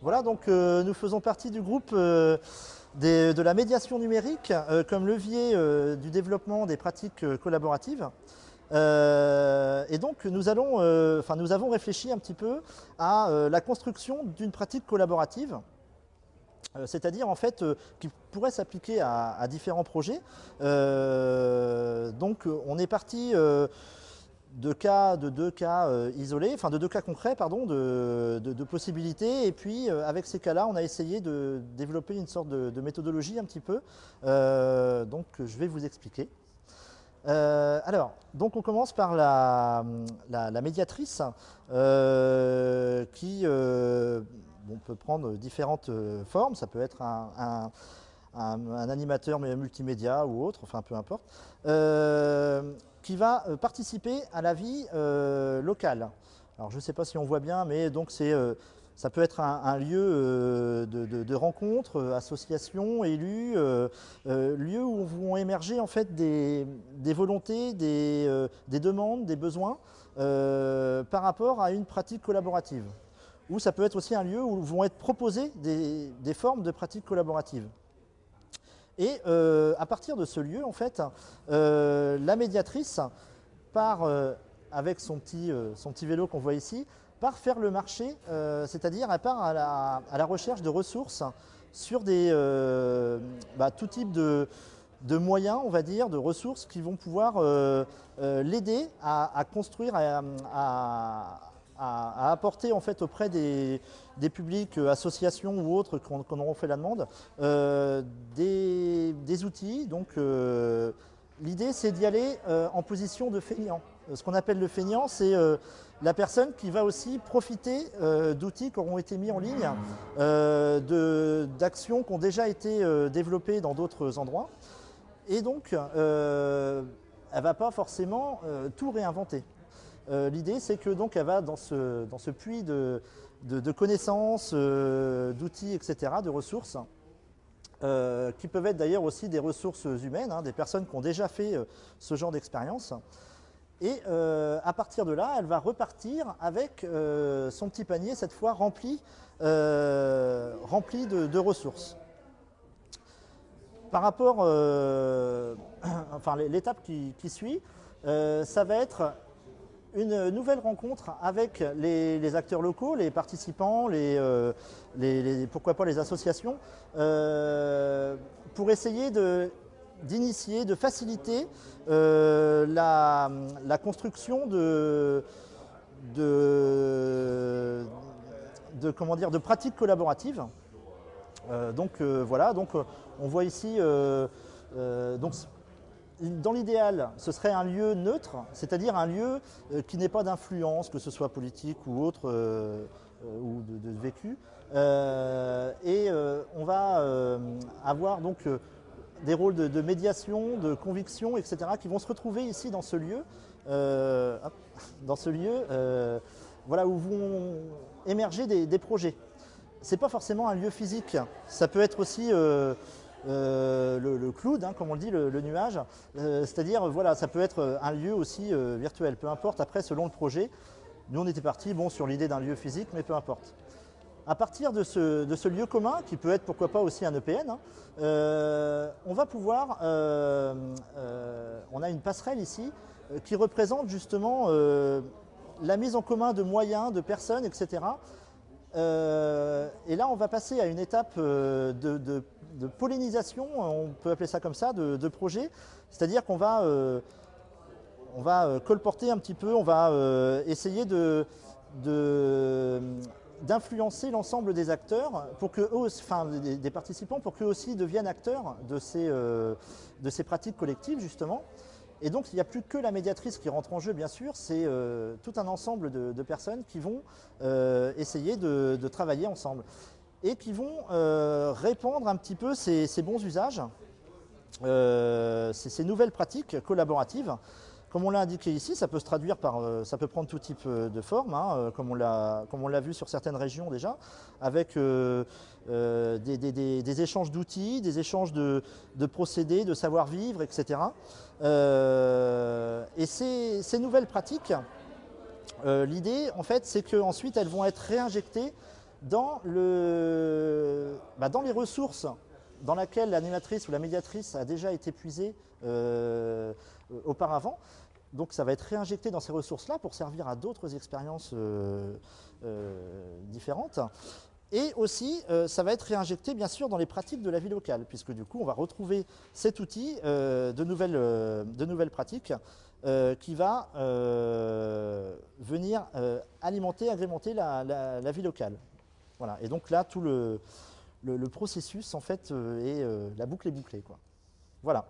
Voilà, donc nous faisons partie du groupe de la médiation numérique comme levier du développement des pratiques collaboratives. Et donc nous avons réfléchi un petit peu à la construction d'une pratique collaborative, c'est-à-dire en fait qui pourrait s'appliquer à différents projets. Donc on est parti de deux cas isolés, enfin de deux cas concrets, pardon, de possibilités. Et puis avec ces cas-là, on a essayé de développer une sorte de méthodologie un petit peu. Donc je vais vous expliquer. Alors, donc on commence par la médiatrice qui bon, peut prendre différentes formes. Ça peut être un animateur multimédia ou autre, enfin peu importe, qui va participer à la vie locale. Alors je ne sais pas si on voit bien, mais donc ça peut être un lieu de rencontre, association, élus, lieu où vont émerger en fait des volontés, des demandes, des besoins par rapport à une pratique collaborative. Ou ça peut être aussi un lieu où vont être proposées des formes de pratiques collaboratives. Et à partir de ce lieu, en fait, la médiatrice part avec son petit vélo qu'on voit ici, part faire le marché, c'est-à-dire elle part à la recherche de ressources sur tout type de moyens, on va dire, de ressources qui vont pouvoir l'aider à construire, à apporter en fait auprès des publics, associations ou autres qu'on auront fait la demande, des outils. Donc l'idée c'est d'y aller en position de feignant. Ce qu'on appelle le feignant, c'est la personne qui va aussi profiter d'outils qui auront été mis en ligne, d'actions qui ont déjà été développées dans d'autres endroits. Et donc, elle ne va pas forcément tout réinventer. L'idée, c'est que donc elle va dans ce puits de connaissances, d'outils, etc., de ressources, qui peuvent être d'ailleurs aussi des ressources humaines, hein, des personnes qui ont déjà fait ce genre d'expérience. Et à partir de là, elle va repartir avec son petit panier, cette fois rempli de ressources. Par rapport, enfin l'étape qui suit, ça va être une nouvelle rencontre avec les acteurs locaux, les participants, pourquoi pas les associations, pour essayer d'initier, de faciliter la construction de pratiques collaboratives. Voilà, donc on voit ici, donc, dans l'idéal, ce serait un lieu neutre, c'est-à-dire un lieu qui n'ait pas d'influence, que ce soit politique ou autre, ou de vécu. On va avoir donc des rôles de médiation, de conviction, etc., qui vont se retrouver ici dans ce lieu, voilà, où vont émerger des projets. Ce n'est pas forcément un lieu physique, ça peut être aussi le cloud, hein, comme on le dit, le nuage, c'est-à-dire voilà, ça peut être un lieu aussi virtuel, peu importe, après selon le projet. Nous on était partis sur l'idée d'un lieu physique, mais peu importe. À partir de ce lieu commun, qui peut être pourquoi pas aussi un EPN, hein, on va pouvoir, on a une passerelle ici qui représente justement la mise en commun de moyens, de personnes, etc. Et là on va passer à une étape de pollinisation, on peut appeler ça comme ça, de projet, c'est-à-dire qu'on va, colporter un petit peu, on va essayer d'influencer l'ensemble des acteurs, pour que eux, enfin des participants, pour qu'eux aussi deviennent acteurs de ces pratiques collectives justement. Et donc il n'y a plus que la médiatrice qui rentre en jeu, bien sûr, c'est tout un ensemble de personnes qui vont essayer de travailler ensemble et qui vont répandre un petit peu ces bons usages, ces nouvelles pratiques collaboratives. Comme on l'a indiqué ici, ça peut se traduire par, ça peut prendre tout type de forme, hein, comme on l'a vu sur certaines régions déjà, avec des échanges d'outils, des échanges de procédés, de savoir-vivre, etc. Et ces nouvelles pratiques, l'idée, en fait, c'est qu'ensuite elles vont être réinjectées dans les ressources dans lesquelles l'animatrice ou la médiatrice a déjà été puisée auparavant. Donc ça va être réinjecté dans ces ressources-là pour servir à d'autres expériences différentes. Et aussi, ça va être réinjecté bien sûr dans les pratiques de la vie locale, puisque du coup on va retrouver cet outil de nouvelles pratiques qui va venir alimenter, agrémenter la vie locale. Voilà. Et donc là, tout le processus en fait la boucle est bouclée, quoi. Voilà.